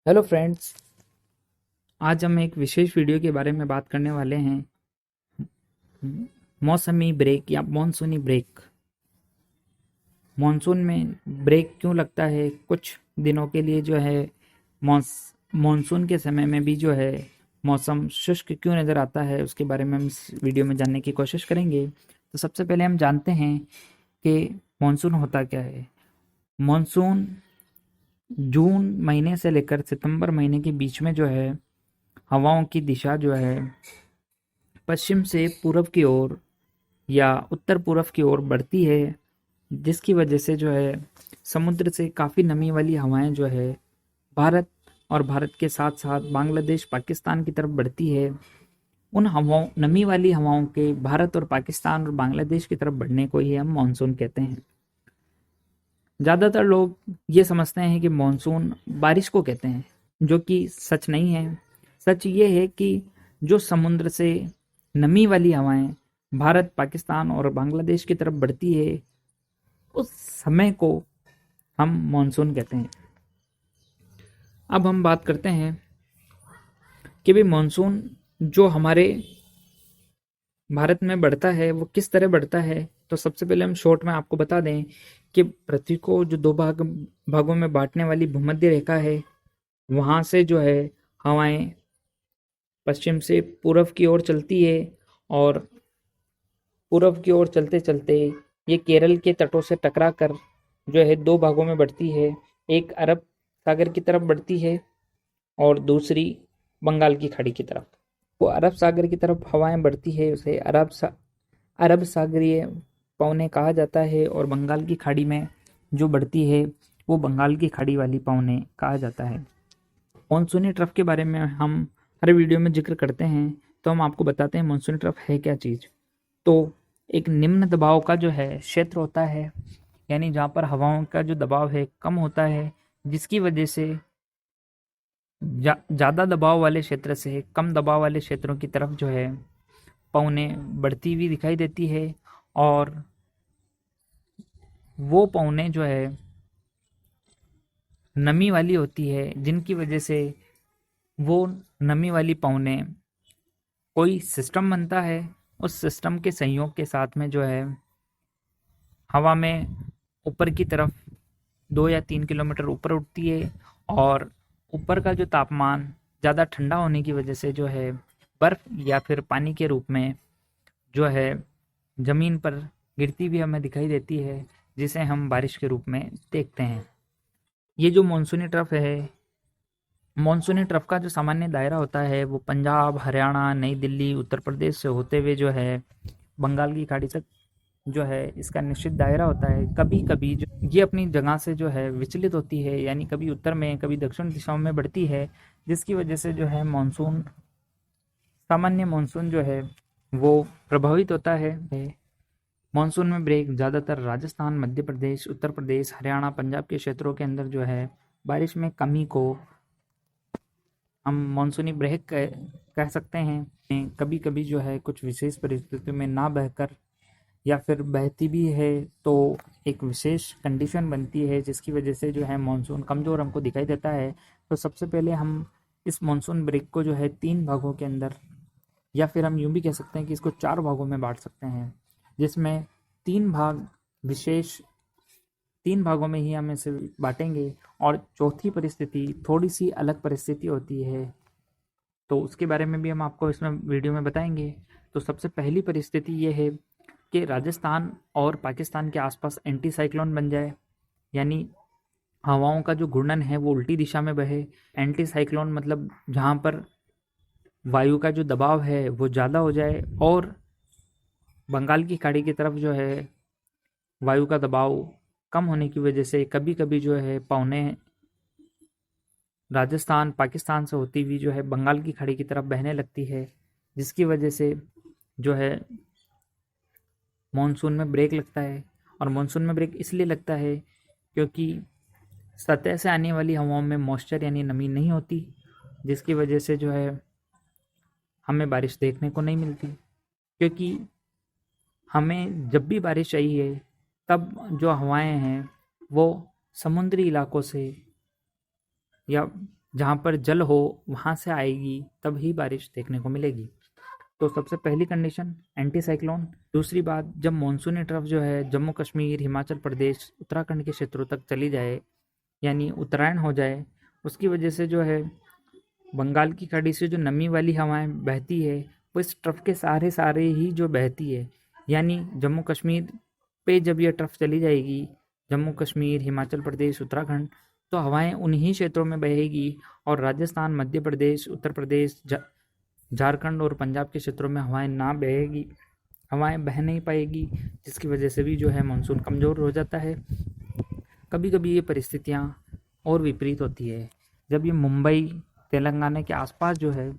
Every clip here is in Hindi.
Hello friends. आज हम एक विशेष वीडियो के बारे में बात करने वाले हैं। मौसमी ब्रेक या मॉनसूनी ब्रेक। मॉनसून में ब्रेक क्यों लगता है? कुछ दिनों के लिए जो है मॉनसून के समय में भी जो है मौसम शुष्क क्यों नज़र आता है, उसके बारे में हम इस वीडियो में जानने की कोशिश करेंगे। तो सबसे पहले हम जानते हैं कि मॉनसून होता क्या है। मॉनसून जून महीने से लेकर सितंबर महीने के बीच में जो है हवाओं की दिशा जो है पश्चिम से पूर्व की ओर या उत्तर पूर्व की ओर बढ़ती है, जिसकी वजह से जो है समुद्र से काफ़ी नमी वाली हवाएं जो है भारत और भारत के साथ साथ बांग्लादेश पाकिस्तान की तरफ बढ़ती है। उन हवाओं नमी वाली हवाओं के भारत और पाकिस्तान और बांग्लादेश की तरफ बढ़ने को ही हम मानसून कहते हैं। ज़्यादातर लोग ये समझते हैं कि मानसून बारिश को कहते हैं, जो कि सच नहीं है। सच ये है कि जो समुद्र से नमी वाली हवाएं भारत पाकिस्तान और बांग्लादेश की तरफ बढ़ती है, उस समय को हम मानसून कहते हैं। अब हम बात करते हैं कि भाई मानसून जो हमारे भारत में बढ़ता है वो किस तरह बढ़ता है। तो सबसे पहले हम शॉर्ट में आपको बता दें कि पृथ्वी को जो दो भागों में बांटने वाली भूमध्य रेखा है, वहां से जो है हवाएं पश्चिम से पूर्व की ओर चलती है और पूर्व की ओर चलते चलते ये केरल के तटों से टकरा कर जो है दो भागों में बढ़ती है। एक अरब सागर की तरफ बढ़ती है और दूसरी बंगाल की खाड़ी की तरफ। वो अरब सागर की तरफ हवाएं बढ़ती है, उसे अरब सागरीय पवने कहा जाता है, और बंगाल की खाड़ी में जो बढ़ती है वो बंगाल की खाड़ी वाली पवने कहा जाता है। मानसूनी ट्रफ के बारे में हम हर वीडियो में जिक्र करते हैं, तो हम आपको बताते हैं मानसूनी ट्रफ है क्या चीज़। तो एक निम्न दबाव का जो है क्षेत्र होता है, यानी जहाँ पर हवाओं का जो दबाव है कम होता है, जिसकी वजह से ज़्यादा दबाव वाले क्षेत्र से कम दबाव वाले क्षेत्रों की तरफ जो है पवनें बढ़ती हुई दिखाई देती है। और वो पवनें जो है नमी वाली होती है, जिनकी वजह से वो नमी वाली पवनें कोई सिस्टम बनता है। उस सिस्टम के संयोग के साथ में जो है हवा में ऊपर की तरफ 2 या 3 किलोमीटर ऊपर उठती है, और ऊपर का जो तापमान ज़्यादा ठंडा होने की वजह से जो है बर्फ़ या फिर पानी के रूप में जो है ज़मीन पर गिरती हुई हमें दिखाई देती है, जिसे हम बारिश के रूप में देखते हैं। ये जो मानसूनी ट्रफ है, मानसूनी ट्रफ का जो सामान्य दायरा होता है वो पंजाब, हरियाणा, नई दिल्ली, उत्तर प्रदेश से होते हुए जो है बंगाल की खाड़ी तक जो है इसका निश्चित दायरा होता है। कभी कभी जो ये अपनी जगह से जो है विचलित होती है, यानी कभी उत्तर में कभी दक्षिण दिशाओं में बढ़ती है, जिसकी वजह से जो है मानसून सामान्य मानसून जो है वो प्रभावित होता है। मानसून में ब्रेक ज़्यादातर राजस्थान, मध्य प्रदेश, उत्तर प्रदेश, हरियाणा, पंजाब के क्षेत्रों के अंदर जो है बारिश में कमी को हम मानसूनी ब्रेक कह सकते हैं। कभी कभी जो है कुछ विशेष परिस्थितियों में ना बहकर या फिर बहती भी है, तो एक विशेष कंडीशन बनती है, जिसकी वजह से जो है मानसून कमज़ोर हमको दिखाई देता है। तो सबसे पहले हम इस मानसून ब्रेक को जो है 3 भागों के अंदर, या फिर हम यूँ भी कह सकते हैं कि इसको 4 भागों में बांट सकते हैं, जिसमें 3 भाग विशेष 3 भागों में ही हम इसे बांटेंगे, और चौथी परिस्थिति थोड़ी सी अलग परिस्थिति होती है, तो उसके बारे में भी हम आपको इसमें वीडियो में बताएंगे। तो सबसे पहली परिस्थिति ये है कि राजस्थान और पाकिस्तान के आसपास एंटी साइक्लोन बन जाए, यानी हवाओं का जो घूर्णन है वो उल्टी दिशा में बहे। एंटी साइक्लोन मतलब जहाँ पर वायु का जो दबाव है वो ज़्यादा हो जाए, और बंगाल की खाड़ी की तरफ जो है वायु का दबाव कम होने की वजह से कभी कभी जो है पवनें राजस्थान पाकिस्तान से होती हुई जो है बंगाल की खाड़ी की तरफ बहने लगती है, जिसकी वजह से जो है मानसून में ब्रेक लगता है। और मानसून में ब्रेक इसलिए लगता है क्योंकि सतह से आने वाली हवाओं में मॉइस्चर यानी नमी नहीं होती, जिसकी वजह से जो है हमें बारिश देखने को नहीं मिलती। क्योंकि हमें जब भी बारिश चाहिए तब जो हवाएं हैं वो समुद्री इलाकों से या जहाँ पर जल हो वहाँ से आएगी तब ही बारिश देखने को मिलेगी। तो सबसे पहली कंडीशन एंटी साइक्लोन। दूसरी बात, जब मॉनसूनी ट्रफ जो है जम्मू कश्मीर, हिमाचल प्रदेश, उत्तराखंड के क्षेत्रों तक चली जाए, यानी उत्तरायण हो जाए, उसकी वजह से जो है बंगाल की खाड़ी से जो नमी वाली हवाएं बहती है वो इस ट्रफ के सारे सारे ही जो बहती है, यानी जम्मू कश्मीर पे जब ये ट्रफ चली जाएगी, जम्मू कश्मीर, हिमाचल प्रदेश, उत्तराखंड, तो हवाएं उन्हीं क्षेत्रों में बहेगी और राजस्थान, मध्य प्रदेश, उत्तर प्रदेश, झारखंड और पंजाब के क्षेत्रों में हवाएं ना बहेगी, हवाएं बह नहीं पाएगी, जिसकी वजह से भी जो है मानसून कमज़ोर हो जाता है। कभी कभी ये परिस्थितियाँ और विपरीत होती है, जब ये मुंबई, तेलंगाना के आसपास जो है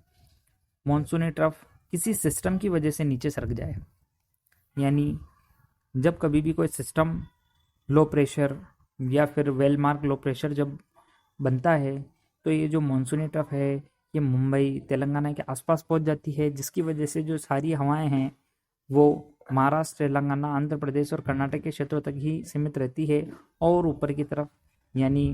मानसूनी ट्रफ किसी सिस्टम की वजह से नीचे सरक जाए, यानी जब कभी भी कोई सिस्टम लो प्रेशर या फिर वेल मार्क लो प्रेशर जब बनता है, तो ये जो मानसूनी ट्रफ है ये मुंबई, तेलंगाना के आसपास पहुंच जाती है, जिसकी वजह से जो सारी हवाएं हैं वो महाराष्ट्र, तेलंगाना, आंध्र प्रदेश और कर्नाटक के क्षेत्रों तक ही सीमित रहती है और ऊपर की तरफ यानी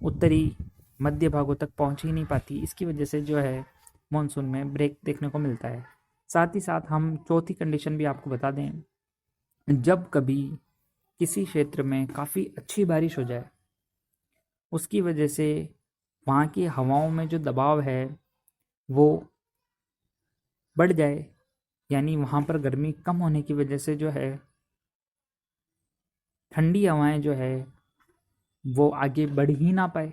उत्तरी मध्य भागों तक पहुंच ही नहीं पाती। इसकी वजह से जो है मानसून में ब्रेक देखने को मिलता है। साथ ही साथ हम चौथी कंडीशन भी आपको बता दें, जब कभी किसी क्षेत्र में काफ़ी अच्छी बारिश हो जाए, उसकी वजह से वहाँ की हवाओं में जो दबाव है वो बढ़ जाए, यानी वहाँ पर गर्मी कम होने की वजह से जो है ठंडी हवाएं जो है वो आगे बढ़ ही ना पाए,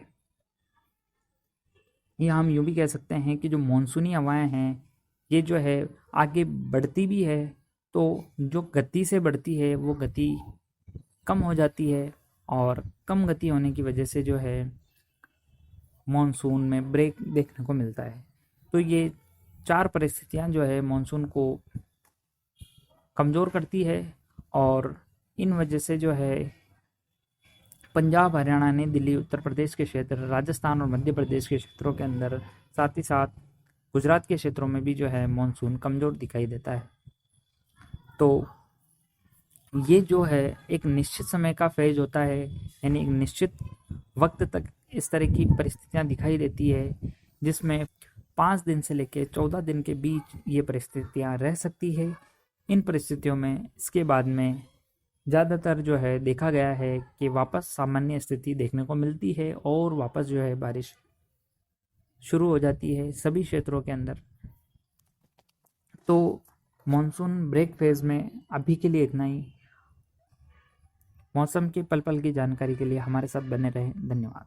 या हम यूँ भी कह सकते हैं कि जो मानसूनी हवाएं हैं ये जो है आगे बढ़ती भी है तो जो गति से बढ़ती है वो गति कम हो जाती है और कम गति होने की वजह से जो है मानसून में ब्रेक देखने को मिलता है। तो ये चार परिस्थितियां जो है मानसून को कमज़ोर करती है और इन वजह से जो है पंजाब, हरियाणा, नई दिल्ली, उत्तर प्रदेश के क्षेत्र, राजस्थान और मध्य प्रदेश के क्षेत्रों के अंदर, साथ ही साथ गुजरात के क्षेत्रों में भी जो है मानसून कमज़ोर दिखाई देता है। तो ये जो है एक निश्चित समय का फेज होता है, यानी एक निश्चित वक्त तक इस तरह की परिस्थितियां दिखाई देती है, जिसमें 5 दिन से लेकर 14 दिन के बीच ये परिस्थितियां रह सकती है। इन परिस्थितियों में इसके बाद में ज़्यादातर जो है देखा गया है कि वापस सामान्य स्थिति देखने को मिलती है और वापस जो है बारिश शुरू हो जाती है सभी क्षेत्रों के अंदर। तो मॉनसून ब्रेक फेज में अभी के लिए इतना ही। मौसम के पल पल की जानकारी के लिए हमारे साथ बने रहें। धन्यवाद।